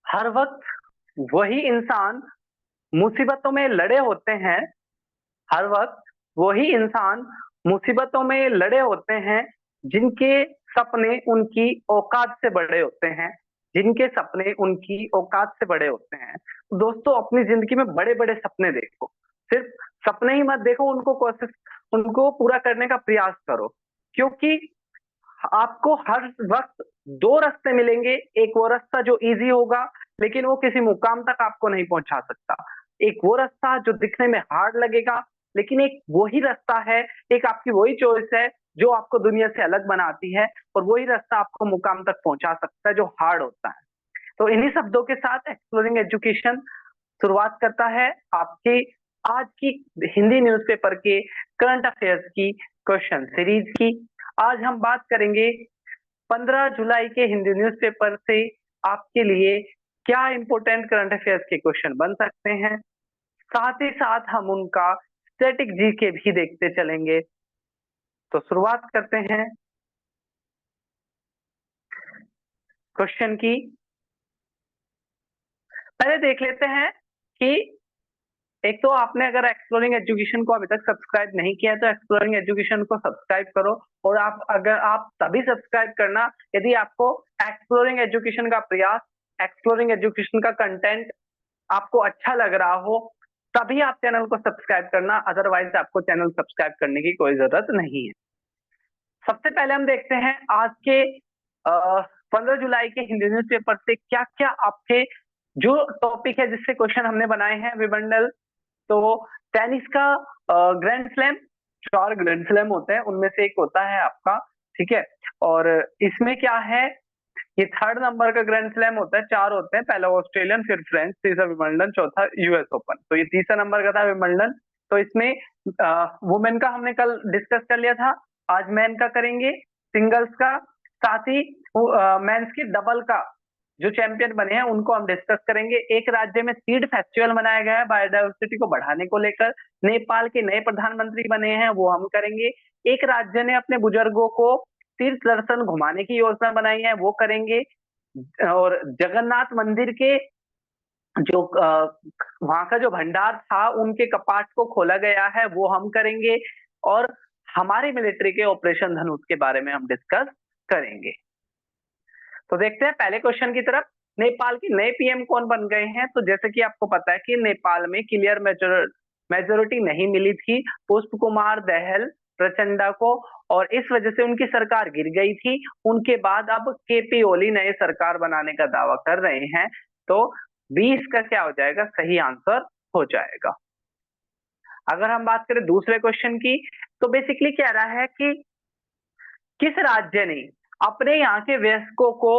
हर वक्त वही इंसान मुसीबतों में लड़े होते हैं। हर वक्त वही इंसान मुसीबतों में लड़े होते हैं जिनके सपने उनकी औकात से बड़े होते हैं। जिनके सपने उनकी औकात से बड़े होते हैं। तो दोस्तों, अपनी जिंदगी में बड़े बड़े सपने देखो। सिर्फ सपने ही मत देखो, उनको कोशिश, उनको पूरा करने का प्रयास करो। क्योंकि आपको हर वक्त दो रास्ते मिलेंगे। एक वो रास्ता जो इजी होगा, लेकिन वो किसी मुकाम तक आपको नहीं पहुंचा सकता। एक वो रास्ता जो दिखने में हार्ड लगेगा, लेकिन एक वही रास्ता है, एक आपकी वही चॉइस है जो आपको दुनिया से अलग बनाती है। और वही रास्ता आपको मुकाम तक पहुंचा सकता है जो हार्ड होता है। तो इन्हीं शब्दों के साथ एक्सप्लोरिंग एजुकेशन शुरुआत करता है आपकी आज की हिंदी न्यूज़पेपर के करंट अफेयर्स की क्वेश्चन सीरीज की। आज हम बात करेंगे 15 जुलाई के हिंदी न्यूज़पेपर से आपके लिए क्या इंपॉर्टेंट करंट अफेयर्स के क्वेश्चन बन सकते हैं। साथ ही साथ हम उनका स्टैटिक जीके भी देखते चलेंगे। तो शुरुआत करते हैं क्वेश्चन की। पहले देख लेते हैं कि एक तो आपने अगर एक्सप्लोरिंग एजुकेशन को अभी तक सब्सक्राइब नहीं किया है तो एक्सप्लोरिंग एजुकेशन को सब्सक्राइब करो। और आप अगर आप तभी सब्सक्राइब करना यदि आपको एक्सप्लोरिंग एजुकेशन का प्रयास, एक्सप्लोरिंग एजुकेशन का कंटेंट आपको अच्छा लग रहा हो, तभी आप चैनल को सब्सक्राइब करना। अदरवाइज आपको चैनल सब्सक्राइब करने की कोई जरूरत नहीं है। सबसे पहले हम देखते हैं आज के 15 जुलाई के हिंदी न्यूज़पेपर से क्या क्या आपके जो टॉपिक है जिससे क्वेश्चन हमने बनाए हैं विमंडल। तो टेनिस का ग्रैंड स्लैम, 4 ग्रैंड स्लैम होते हैं, उनमें से एक होता है आपका, ठीक है। और इसमें क्या है, ये थर्ड नंबर का ग्रैंड स्लैम होता है। 4 होते हैं, पहला ऑस्ट्रेलियन, फिर फ्रेंच, तीसरा विंबलडन, चौथा यूएस ओपन। तो ये तीसरा नंबर का था विंबलडन। तो इसमें वुमेन का हमने कल डिस्कस कर लिया था, आज मैन का करेंगे, सिंगल्स का। साथ ही मेंस की डबल का जो चैंपियन बने हैं उनको हम डिस्कस करेंगे। एक राज्य में सीड फेस्टिवल मनाया गया है बायोडाइवर्सिटी को बढ़ाने को लेकर। नेपाल के नए प्रधानमंत्री बने हैं, वो हम करेंगे। एक राज्य ने अपने बुजुर्गों को तीर्थ दर्शन घुमाने की योजना बनाई है, वो करेंगे। और जगन्नाथ मंदिर के जो वहां का जो भंडार था, उनके कपाट को खोला गया है, वो हम करेंगे। और हमारी मिलिट्री के ऑपरेशन धनुष के बारे में हम डिस्कस करेंगे। तो देखते हैं पहले क्वेश्चन की तरफ। नेपाल के नए पीएम कौन बन गए हैं। तो जैसे कि आपको पता है कि नेपाल में क्लियर मेजोरिटी नहीं मिली थी पुष्प कुमार दहल प्रचंडा को, और इस वजह से उनकी सरकार गिर गई थी। उनके बाद अब केपी ओली नए सरकार बनाने का दावा कर रहे हैं। तो 20 का क्या हो जाएगा, सही आंसर हो जाएगा। अगर हम बात करें दूसरे क्वेश्चन की, तो बेसिकली कह रहा है कि किस राज्य ने अपने यहाँ के वयस्कों को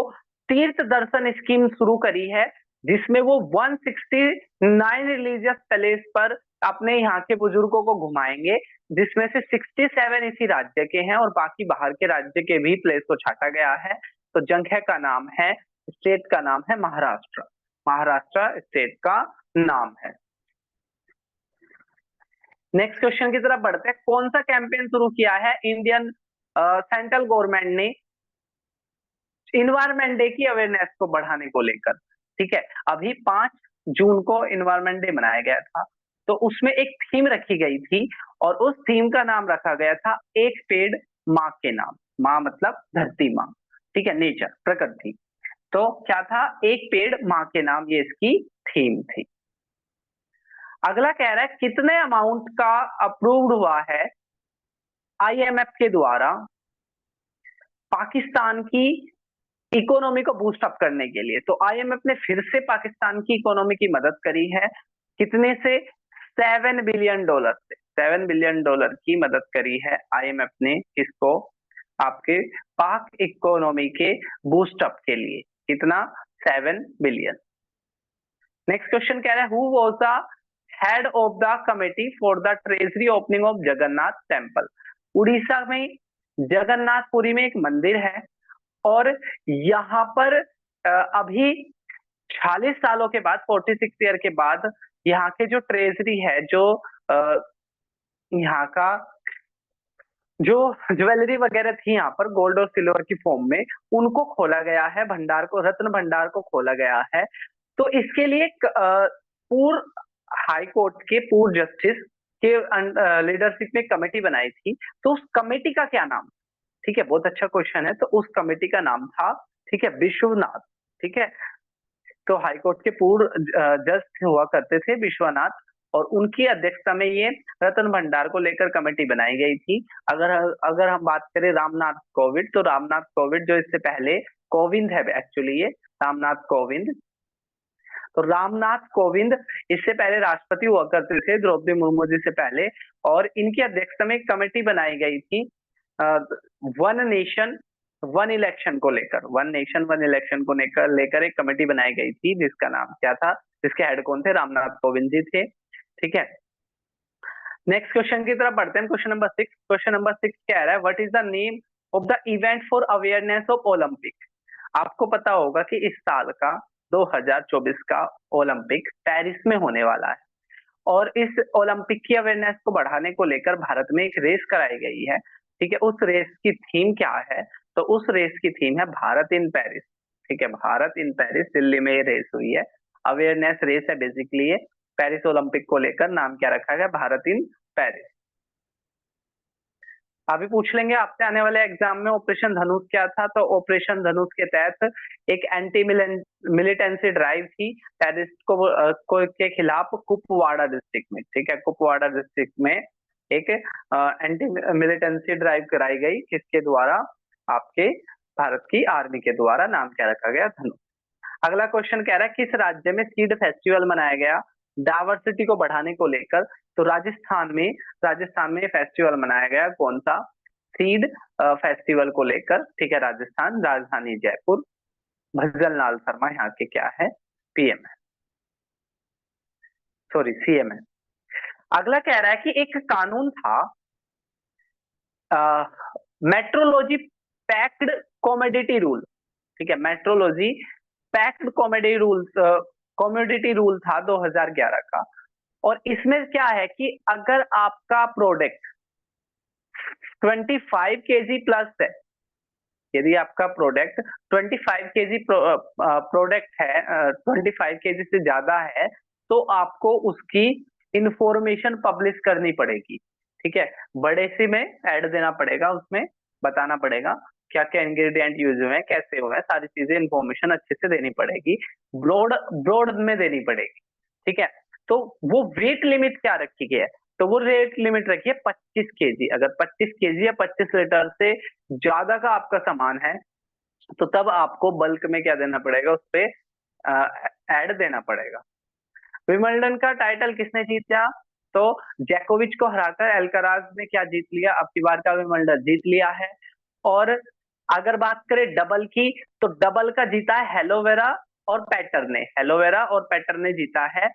तीर्थ दर्शन स्कीम शुरू करी है, जिसमें वो 169 रिलीजियस प्लेस पर अपने यहाँ के बुजुर्गों को घुमाएंगे, जिसमें से 67 इसी राज्य के हैं और बाकी बाहर के राज्य के भी प्लेस को छाटा गया है। तो जगह का नाम है, स्टेट का नाम है महाराष्ट्र। महाराष्ट्र स्टेट का नाम है। नेक्स्ट क्वेश्चन की तरफ बढ़ते हैं। कौन सा कैंपेन शुरू किया है इंडियन सेंट्रल गवर्नमेंट ने इन्वायरमेंट डे की अवेयरनेस को बढ़ाने को लेकर। ठीक है, अभी 5 जून को इन्वायरमेंट डे मनाया गया था। तो उसमें एक थीम रखी गई थी और उस थीम का नाम रखा गया था एक पेड़ माँ के नाम। माँ मतलब धरती माँ, ठीक है, नेचर, प्रकृति। तो क्या था, एक पेड़ माँ के नाम, ये इसकी थीम थी। अगला कह रहा है कितने अमाउंट का अप्रूव्ड हुआ है आईएमएफ के द्वारा पाकिस्तान की इकोनॉमी को बूस्ट अप करने के लिए। तो आईएमएफ ने फिर से पाकिस्तान की इकोनॉमी की मदद करी है। कितने से, $7 बिलियन से। $7 बिलियन की मदद करी है आईएमएफ ने, किसको, आपके पाक इकोनॉमी के बूस्ट अप के लिए। कितना, 7 बिलियन। नेक्स्ट क्वेश्चन कह रहा है who was the head of the committee for the treasury opening of Jagannath temple. Orissa में जगन्नाथपुरी में एक मंदिर है और यहाँ पर अभी 46 सालों के बाद, 46 ईयर के बाद, यहाँ के जो ट्रेजरी है, जो यहाँ का जो ज्वेलरी वगैरह थी यहाँ पर गोल्ड और सिल्वर की फॉर्म में, उनको खोला गया है, भंडार को, रत्न भंडार को खोला गया है। तो इसके लिए पूर्व हाई कोर्ट के पूर्व जस्टिस के लीडरशिप में कमेटी बनाई थी। तो उस कमेटी का क्या नाम? ठीक है, बहुत अच्छा क्वेश्चन है। तो उस कमेटी का नाम था, ठीक है, विश्वनाथ। ठीक है, तो हाईकोर्ट के पूर्व जज हुआ करते थे विश्वनाथ, और उनकी अध्यक्षता में ये रतन भंडार को लेकर कमेटी बनाई गई थी। अगर अगर हम बात करें रामनाथ कोविंद, तो रामनाथ कोविंद जो इससे पहले कोविंद है एक्चुअली, ये रामनाथ कोविंद। तो रामनाथ कोविंद इससे पहले राष्ट्रपति हुआ करते थे, द्रौपदी मुर्मू जी से पहले। और इनकी अध्यक्षता में एक कमेटी बनाई गई थी वन नेशन वन इलेक्शन को लेकर, वन नेशन वन इलेक्शन को लेकर एक कमेटी बनाई गई थी, जिसका नाम क्या था, जिसके हेड कौन थे? रामनाथ कोविंद जी थे। ठीक है, नेक्स्ट क्वेश्चन की तरफ बढ़ते हैं। Question number 6। क्वेश्चन नंबर 6 कह रहा है, what is the name of the event for awareness of Olympic? आपको पता होगा कि इस साल का 2024 का ओलंपिक पेरिस में होने वाला है, और इस ओलंपिक की अवेयरनेस को बढ़ाने को लेकर भारत में एक रेस कराई गई है। ठीक है, उस रेस की थीम क्या है? तो उस रेस की थीम है भारत इन पेरिस। ठीक है, भारत इन पेरिस, दिल्ली में ये रेस हुई है, अवेयरनेस रेस है बेसिकली ये। पेरिस ओलंपिक को लेकर नाम क्या रखा गया? Bharat in Paris. अभी पूछ लेंगे आपसे आने वाले एग्जाम में, ऑपरेशन धनुष क्या था? तो ऑपरेशन धनुष के तहत एक एंटी मिलिटेंसी ड्राइव थी टेररिस्ट के खिलाफ कुपवाड़ा डिस्ट्रिक्ट में। ठीक है, कुपवाड़ा डिस्ट्रिक्ट में एक एंटी मिलिटेंसी ड्राइव कराई गई, किसके द्वारा? आपके भारत की आर्मी के द्वारा। नाम क्या रखा गया? धनुष। अगला क्वेश्चन कह रहा है, किस राज्य में सीड फेस्टिवल मनाया गया डाइवर्सिटी को बढ़ाने को लेकर? तो राजस्थान में फेस्टिवल मनाया गया, कौन सा? सीड फेस्टिवल को लेकर। ठीक है, राजस्थान, राजधानी जयपुर। भजन लाल शर्मा यहाँ के क्या है? पीएम है, सॉरी सीएम है। अगला कह रहा है कि एक कानून था मेट्रोलॉजी पैक्ड कॉमोडिटी रूल। ठीक है, मेट्रोलॉजी पैक्ड कॉमोडिटी रूल था 2011 का। और इसमें क्या है कि अगर आपका प्रोडक्ट 25 केजी प्लस है, यदि आपका प्रोडक्ट 25 केजी प्रोडक्ट है, 25 केजी से ज्यादा है, तो आपको उसकी इंफॉर्मेशन पब्लिश करनी पड़ेगी। ठीक है, बड़े सी में ऐड देना पड़ेगा, उसमें बताना पड़ेगा क्या क्या इंग्रेडिएंट यूज हुए हैं, कैसे हुए हैं, सारी चीजें इंफॉर्मेशन अच्छे से देनी पड़ेगी, ब्रॉड ब्रॉड में देनी पड़ेगी। ठीक है, तो वो वेट लिमिट क्या रखी गई है? तो वो रेट लिमिट रखी है 25 केजी। अगर 25 केजी या 25 लीटर से ज्यादा का आपका सामान है, तो तब आपको बल्क में क्या देना पड़ेगा? उस पे ऐड देना पड़ेगा। विंबलडन का टाइटल किसने जीता? तो जैकोविच को हराकर एल्कराज ने क्या जीत लिया? अब की बार का विंबलडन जीत लिया है। और अगर बात करें डबल की, तो डबल का जीता है हेलोवेरा और पैटर ने। हेलोवेरा और पैटर ने जीता है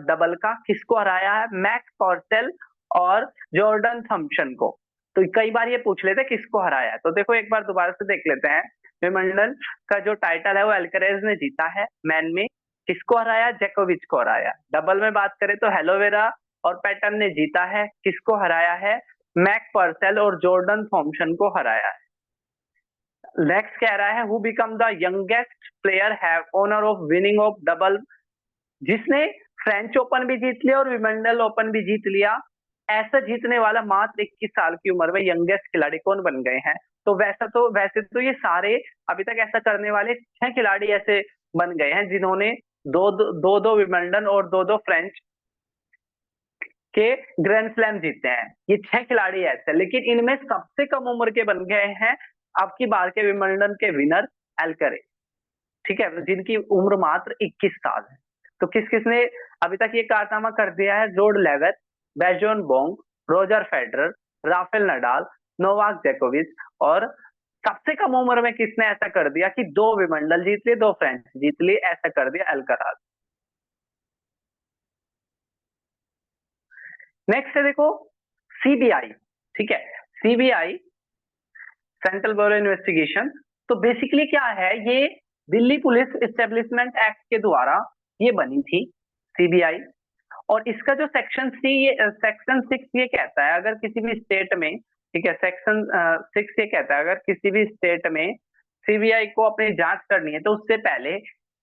डबल का। किसको हराया है? मैक्स कॉर्सेल और जॉर्डन थॉम्पसन को। तो कई बार ये पूछ लेते हैं किसको हराया है, तो देखो एक बार दोबारा से देख लेते हैं। विंबलडन का जो टाइटल है वो एल्करेज ने जीता है मैन में। किसको हराया? जैकोविच को हराया। डबल में बात करें तो हेलोवेरा और पैटर्न ने जीता है। किसको हराया है? मैक पर्सेल और जॉर्डन थॉम्पसन को हराया है। नेक्स्ट कह रहा है, who become the youngest player have honour of winning of double? जिसने फ्रेंच ओपन भी जीत लिया और विंबलडन ओपन भी जीत लिया, ऐसा जीतने वाला मात्र 21 साल की उम्र में यंगेस्ट खिलाड़ी कौन बन गए हैं? तो वैसे तो ये सारे अभी तक ऐसा करने वाले 6 खिलाड़ी ऐसे बन गए हैं जिन्होंने दो विंबलडन और दो फ्रेंच के ग्रैंड स्लैम जीते हैं। ये 6 खिलाड़ी ऐसे, लेकिन इनमें सबसे कम उम्र के बन गए हैं अब की बार के विंबलडन के विनर एल्करेज। ठीक है, जिनकी उम्र मात्र 21 साल है। तो किस किसने अभी तक ये कारनामा कर दिया है? Rod Laver, Bjorn Borg, Roger Federer, Rafael Nadal, Novak जोकोविच। और सबसे कम उम्र में किसने ऐसा कर दिया कि 2 विंबलडन जीत लिए, 2 फ्रेंच जीत लिए? ऐसा कर दिया अल्कराज। नेक्स्ट है देखो, सीबीआई। ठीक है, सीबीआई, सेंट्रल ब्यूरो इन्वेस्टिगेशन। तो बेसिकली क्या है, ये दिल्ली पुलिस एस्टेब्लिशमेंट एक्ट के द्वारा ये बनी थी सीबीआई। और इसका जो सेक्शन 6 ये कहता है, अगर किसी भी स्टेट में ठीक है। सेक्शन 6 ये कहता है, अगर किसी भी स्टेट में सीबीआई को अपनी जांच करनी है तो उससे पहले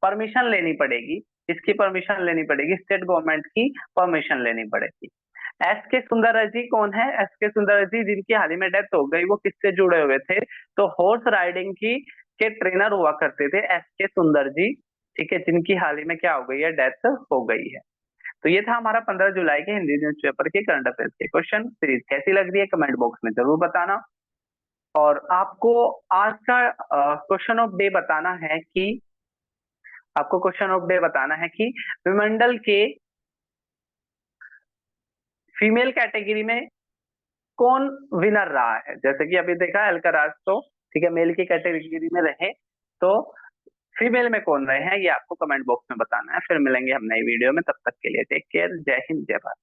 परमिशन लेनी पड़ेगी। इसकी परमिशन लेनी पड़ेगी, स्टेट गवर्नमेंट की परमिशन लेनी पड़ेगी। एस के सुंदरराजी कौन है? एस के सुंदरराजी जिनकी हाल ही में डेथ हो गई, वो किससे जुड़े हुए थे? तो हॉर्स राइडिंग की के ट्रेनर हुआ करते थे एस के सुंदर जी, ठीक है, जिनकी हाल ही में क्या हो गई है? डेथ हो गई है। तो ये था हमारा 15 जुलाई के हिंदी न्यूज़पेपर के करंट अफेयर्स के क्वेश्चन सीरीज। कैसी लग रही है कमेंट बॉक्स में जरूर बताना। और आपको आज का क्वेश्चन ऑफ डे बताना है कि आपको क्वेश्चन ऑफ डे बताना है कि विमंडल के फीमेल कैटेगरी में कौन विनर रहा है? जैसे कि अभी देखा अल्कराज तो ठीक है मेल की कैटेगरी में रहे, तो फीमेल में कौन रहे हैं ये आपको कमेंट बॉक्स में बताना है। फिर मिलेंगे हम नई वीडियो में, तब तक के लिए टेक केयर, जय हिंद जय भारत।